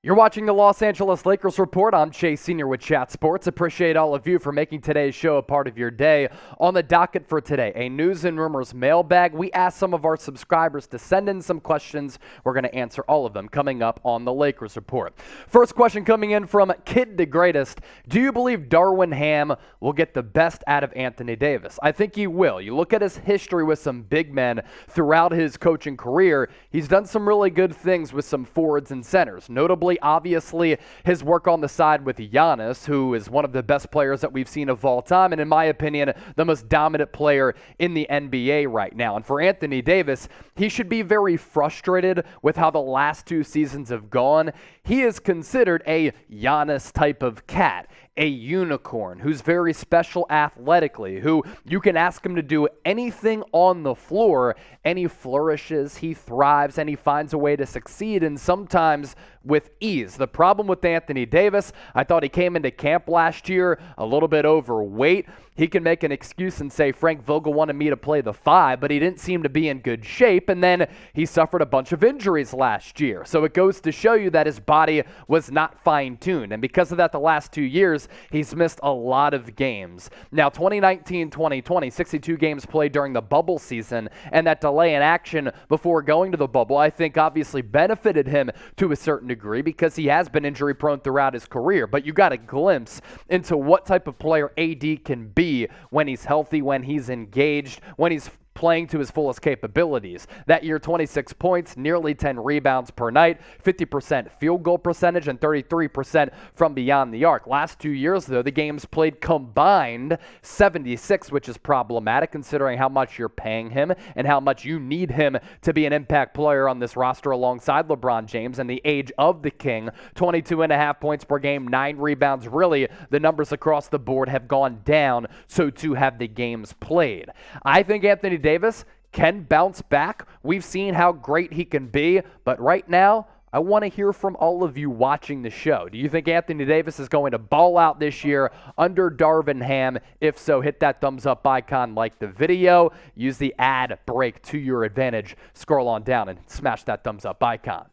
You're watching the Los Angeles Lakers Report. I'm Chase Sr. with Chat Sports. Appreciate all of you for making today's show a part of your day. On the docket for today, a news and rumors mailbag. We asked some of our subscribers to send in some questions. We're going to answer all of them coming up on the Lakers Report. First question coming in from Kid the Greatest. Do you believe Darvin Ham will get the best out of Anthony Davis? I think he will. You look at his history with some big men throughout his coaching career. He's done some really good things with some forwards and centers, notably obviously his work on the side with Giannis, who is one of the best players that we've seen of all time, and in my opinion, the most dominant player in the NBA right now. And for Anthony Davis, he should be very frustrated with how the last two seasons have gone. He is considered a Giannis type of cat, a unicorn who's very special athletically, who you can ask him to do anything on the floor, and he flourishes, he thrives, and he finds a way to succeed, and sometimes with ease. The problem with Anthony Davis, I thought he came into camp last year a little bit overweight. He can make an excuse and say Frank Vogel wanted me to play the 5, but he didn't seem to be in good shape, and then he suffered a bunch of injuries last year. So it goes to show you that his body was not fine-tuned, and because of that, the last 2 years, he's missed a lot of games. Now, 2019-2020, 62 games played during the bubble season, and that delay in action before going to the bubble, I think obviously benefited him to a certain degree because he has been injury-prone throughout his career. But you got a glimpse into what type of player AD can be when he's healthy, when he's engaged, when he's playing to his fullest capabilities. That year, 26 points, nearly 10 rebounds per night, 50% field goal percentage, and 33% from beyond the arc. Last 2 years, though, the games played combined 76, which is problematic considering how much you're paying him and how much you need him to be an impact player on this roster alongside LeBron James and the age of the king. 22.5 points per game, 9 rebounds. Really, the numbers across the board have gone down, so too have the games played. I think Anthony Davis can bounce back. We've seen how great he can be, but right now, I want to hear from all of you watching the show. Do you think Anthony Davis is going to ball out this year under Darvin Ham? If so, hit that thumbs up icon, like the video, use the ad break to your advantage, scroll on down and smash that thumbs up icon.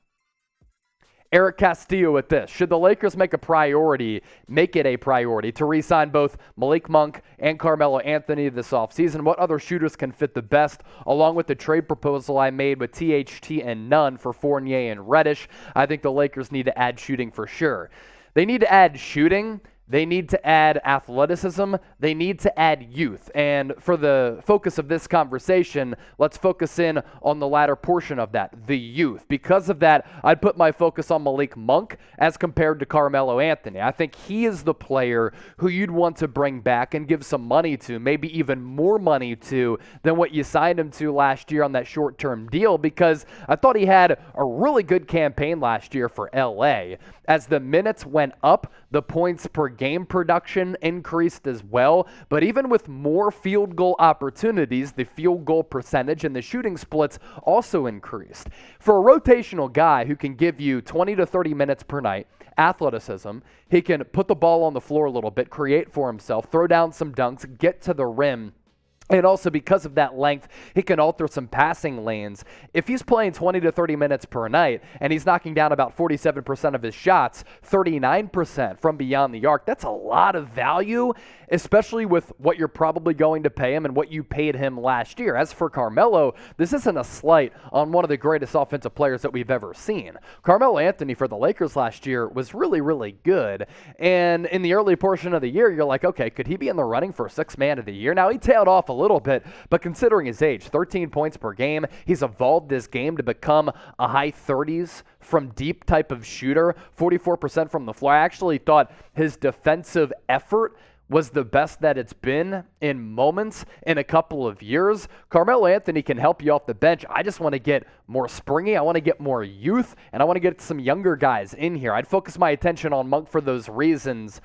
Eric Castillo with this. Should the Lakers make it a priority to re-sign both Malik Monk and Carmelo Anthony this offseason? What other shooters can fit the best, along with the trade proposal I made with THT and Nunn for Fournier and Reddish? I think the Lakers need to add shooting for sure. They need to add shooting. They need to add athleticism. They need to add youth. And for the focus of this conversation, let's focus in on the latter portion of that, the youth. Because of that, I'd put my focus on Malik Monk as compared to Carmelo Anthony. I think he is the player who you'd want to bring back and give some money to, maybe even more money to than what you signed him to last year on that short-term deal, because I thought he had a really good campaign last year for LA. As the minutes went up, the points per game production increased as well, but even with more field goal opportunities, the field goal percentage and the shooting splits also increased. For a rotational guy who can give you 20 to 30 minutes per night, athleticism, he can put the ball on the floor a little bit, create for himself, throw down some dunks, get to the rim. And also, because of that length, he can alter some passing lanes. If he's playing 20 to 30 minutes per night and he's knocking down about 47% of his shots, 39% from beyond the arc, that's a lot of value, especially with what you're probably going to pay him and what you paid him last year. As for Carmelo, this isn't a slight on one of the greatest offensive players that we've ever seen. Carmelo Anthony for the Lakers last year was really, really good. And in the early portion of the year, you're like, okay, could he be in the running for Sixth Man of the Year? Now, he tailed off a little bit, but considering his age, 13 points per game, he's evolved this game to become a high 30s from deep type of shooter, 44% from the floor. I actually thought his defensive effort was the best that it's been in moments in a couple of years. Carmelo Anthony can help you off the bench. I just want to get more springy. I want to get more youth, and I want to get some younger guys in here. I'd focus my attention on Monk for those reasons.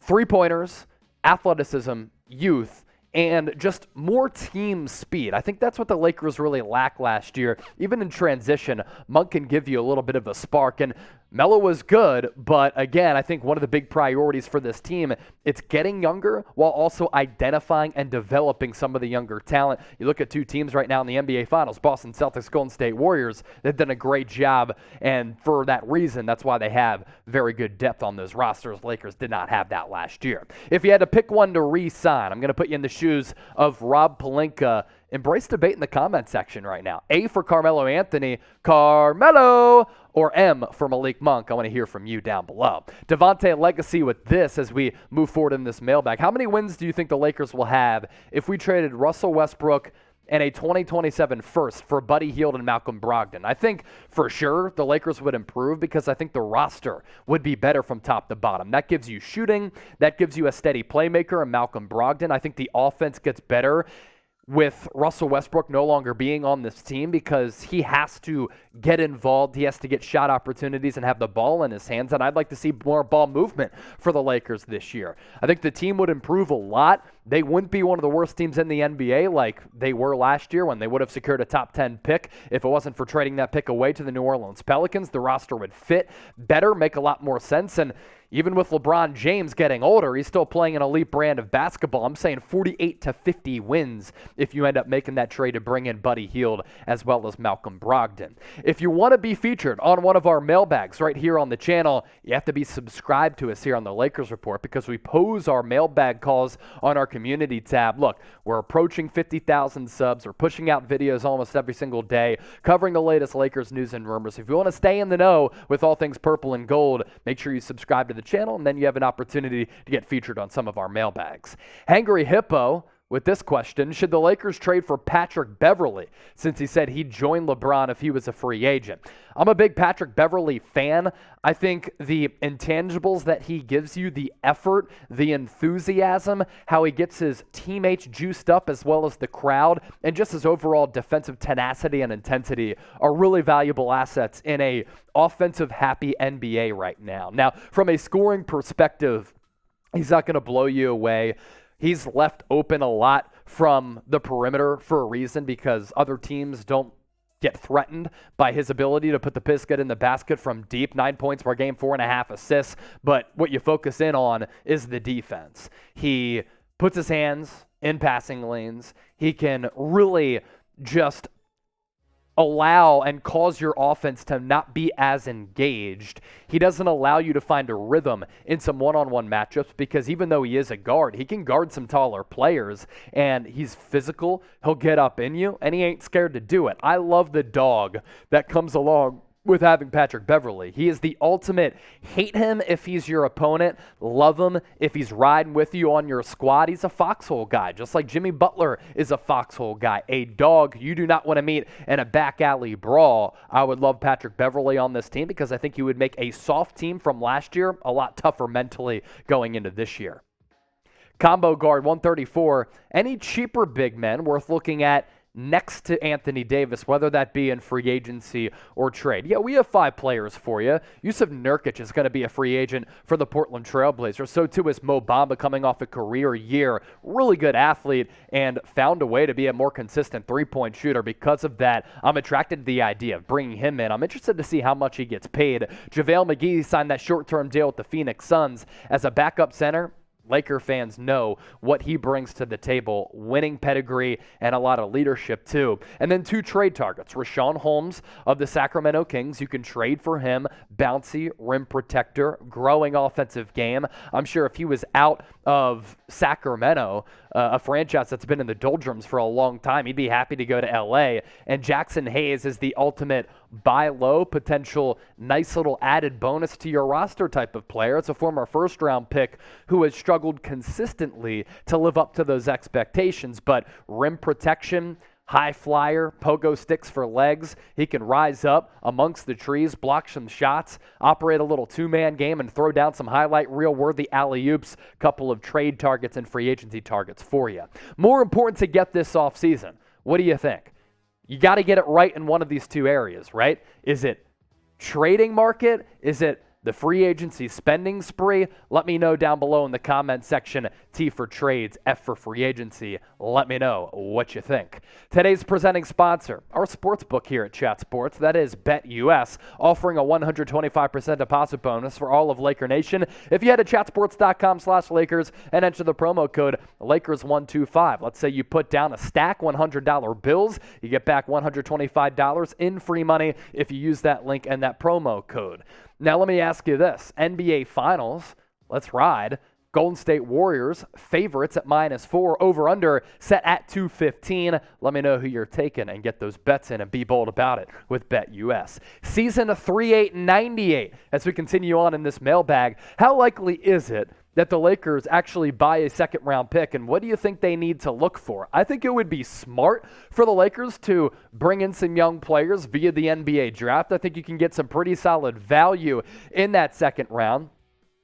Three-pointers, athleticism, youth, and just more team speed. I think that's what the Lakers really lacked last year. Even in transition, Monk can give you a little bit of a spark. And Melo was good, but again, I think one of the big priorities for this team, it's getting younger while also identifying and developing some of the younger talent. You look at two teams right now in the NBA Finals, Boston Celtics, Golden State Warriors. They've done a great job, and for that reason, that's why they have very good depth on those rosters. Lakers did not have that last year. If you had to pick one to re-sign, I'm going to put you in the shoes of Rob Pelinka. Embrace debate in the comment section right now. A for Carmelo Anthony, Carmelo, or M for Malik Monk. I want to hear from you down below. Devontae legacy with this as we move forward in this mailbag. How many wins do you think the Lakers will have if we traded Russell Westbrook and a 2027 first for Buddy Hield and Malcolm Brogdon? I think for sure the Lakers would improve because I think the roster would be better from top to bottom. That gives you shooting. That gives you a steady playmaker in Malcolm Brogdon. I think the offense gets better with Russell Westbrook no longer being on this team because he has to get involved. He has to get shot opportunities and have the ball in his hands, and I'd like to see more ball movement for the Lakers this year. I think the team would improve a lot. They wouldn't be one of the worst teams in the NBA like they were last year when they would have secured a top 10 pick. If it wasn't for trading that pick away to the New Orleans Pelicans, the roster would fit better, make a lot more sense, and even with LeBron James getting older, he's still playing an elite brand of basketball. I'm saying 48 to 50 wins if you end up making that trade to bring in Buddy Hield as well as Malcolm Brogdon. If you want to be featured on one of our mailbags right here on the channel, you have to be subscribed to us here on the Lakers Report because we pose our mailbag calls on our community tab. Look, we're approaching 50,000 subs. We're pushing out videos almost every single day, covering the latest Lakers news and rumors. If you want to stay in the know with all things purple and gold, make sure you subscribe to the channel, and then you have an opportunity to get featured on some of our mailbags. Hangry Hippo with this question: should the Lakers trade for Patrick Beverley since he said he'd join LeBron if he was a free agent? I'm a big Patrick Beverley fan. I think the intangibles that he gives you, the effort, the enthusiasm, how he gets his teammates juiced up as well as the crowd, and just his overall defensive tenacity and intensity are really valuable assets in a offensive happy NBA right now. Now, from a scoring perspective, he's not going to blow you away. He's left open a lot from the perimeter for a reason because other teams don't get threatened by his ability to put the biscuit in the basket from deep. 9 points per game, 4.5 assists. But what you focus in on is the defense. He puts his hands in passing lanes. He can really just allow and cause your offense to not be as engaged. He doesn't allow you to find a rhythm in some one-on-one matchups because even though he is a guard, he can guard some taller players, and he's physical. He'll get up in you, and he ain't scared to do it. I love the dog that comes along with having Patrick Beverley. He is the ultimate hate him if he's your opponent, love him if he's riding with you on your squad. He's a foxhole guy, just like Jimmy Butler is a foxhole guy, a dog you do not want to meet in a back alley brawl. I would love Patrick Beverley on this team because I think he would make a soft team from last year a lot tougher mentally going into this year. Combo guard 134, any cheaper big men worth looking at next to Anthony Davis, whether that be in free agency or trade? Yeah, we have 5 players for you. Yusuf Nurkic is going to be a free agent for the Portland Trail Blazers. So too is Mo Bamba, coming off a career year. Really good athlete and found a way to be a more consistent three-point shooter. Because of that, I'm attracted to the idea of bringing him in. I'm interested to see how much he gets paid. JaVale McGee signed that short-term deal with the Phoenix Suns as a backup center. Laker fans know what he brings to the table, winning pedigree and a lot of leadership too. And then 2 trade targets. Rashawn Holmes of the Sacramento Kings, you can trade for him. Bouncy, rim protector, growing offensive game. I'm sure if he was out of Sacramento, a franchise that's been in the doldrums for a long time, he'd be happy to go to LA. And Jackson Hayes is the ultimate buy low, potential nice little added bonus to your roster type of player. It's a former first-round pick who has struggled consistently to live up to those expectations, but rim protection, high flyer, pogo sticks for legs. He can rise up amongst the trees, block some shots, operate a little two-man game, and throw down some highlight reel-worthy alley-oops, couple of trade targets and free agency targets for you. More important to get this offseason. What do you think? You got to get it right in one of these 2 areas, right? Is it trading market? Is it the free agency spending spree? Let me know down below in the comment section. T for trades, F for free agency. Let me know what you think. Today's presenting sponsor, our sportsbook here at Chat Sports, that is BetUS, offering a 125% deposit bonus for all of Laker Nation. If you head to chatsports.com/Lakers and enter the promo code Lakers125. Let's say you put down a stack $100 bills, you get back $125 in free money if you use that link and that promo code. Now let me ask you this. NBA Finals, let's ride. Golden State Warriors, favorites at -4, over-under set at 215. Let me know who you're taking and get those bets in and be bold about it with BetUS. Season 3898, as we continue on in this mailbag, how likely is it that the Lakers actually buy a second-round pick, and what do you think they need to look for? I think it would be smart for the Lakers to bring in some young players via the NBA draft. I think you can get some pretty solid value in that second round.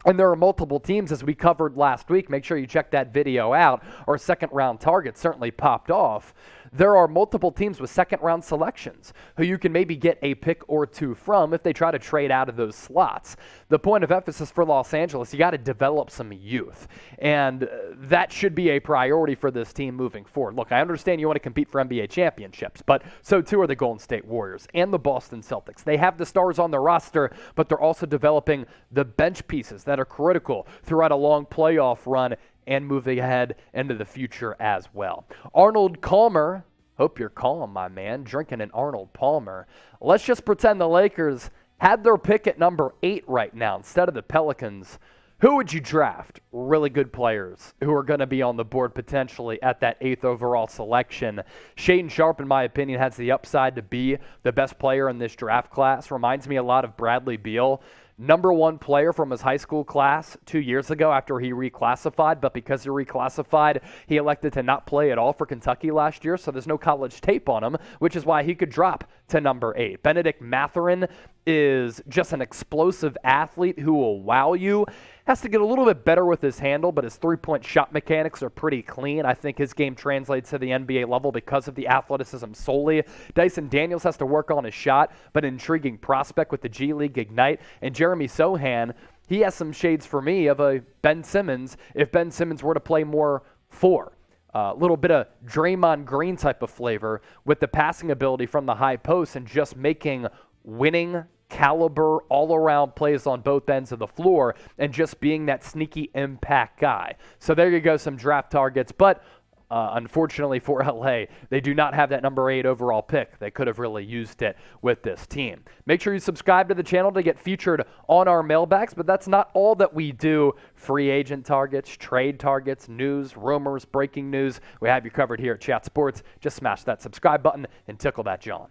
And there are multiple teams, as we covered last week. Make sure you check that video out. Our second-round target certainly popped off. There are multiple teams with second-round selections who you can maybe get a pick or two from if they try to trade out of those slots. The point of emphasis for Los Angeles, you got to develop some youth. And that should be a priority for this team moving forward. Look, I understand you want to compete for NBA championships, but so too are the Golden State Warriors and the Boston Celtics. They have the stars on their roster, but they're also developing the bench pieces that are critical throughout a long playoff run and moving ahead into the future as well. Arnold Palmer, hope you're calm, my man, drinking an Arnold Palmer. Let's just pretend the Lakers had their pick at number 8 right now instead of the Pelicans. Who would you draft? Really good players who are going to be on the board potentially at that 8th overall selection. Shaedon Sharpe, in my opinion, has the upside to be the best player in this draft class. Reminds me a lot of Bradley Beal. Number 1 player from his high school class 2 years ago after he reclassified, but because he reclassified, he elected to not play at all for Kentucky last year, so there's no college tape on him, which is why he could drop to number 8. Benedict Mathurin is just an explosive athlete who will wow you. Has to get a little bit better with his handle, but his three-point shot mechanics are pretty clean. I think his game translates to the NBA level because of the athleticism solely. Dyson Daniels has to work on his shot, but an intriguing prospect with the G League Ignite. And Jeremy Sohan, he has some shades for me of a Ben Simmons if Ben Simmons were to play more 4. A little bit of Draymond Green type of flavor with the passing ability from the high post and just making winning caliber all-around plays on both ends of the floor and just being that sneaky impact guy. So there you go, some draft targets. But unfortunately for LA, they do not have that number 8 overall pick. They could have really used it with this team. Make sure you subscribe to the channel to get featured on our mailbags, but that's not all that we do. Free agent targets, trade targets, news, rumors, breaking news. We have you covered here at Chat Sports. Just smash that subscribe button and tickle that John.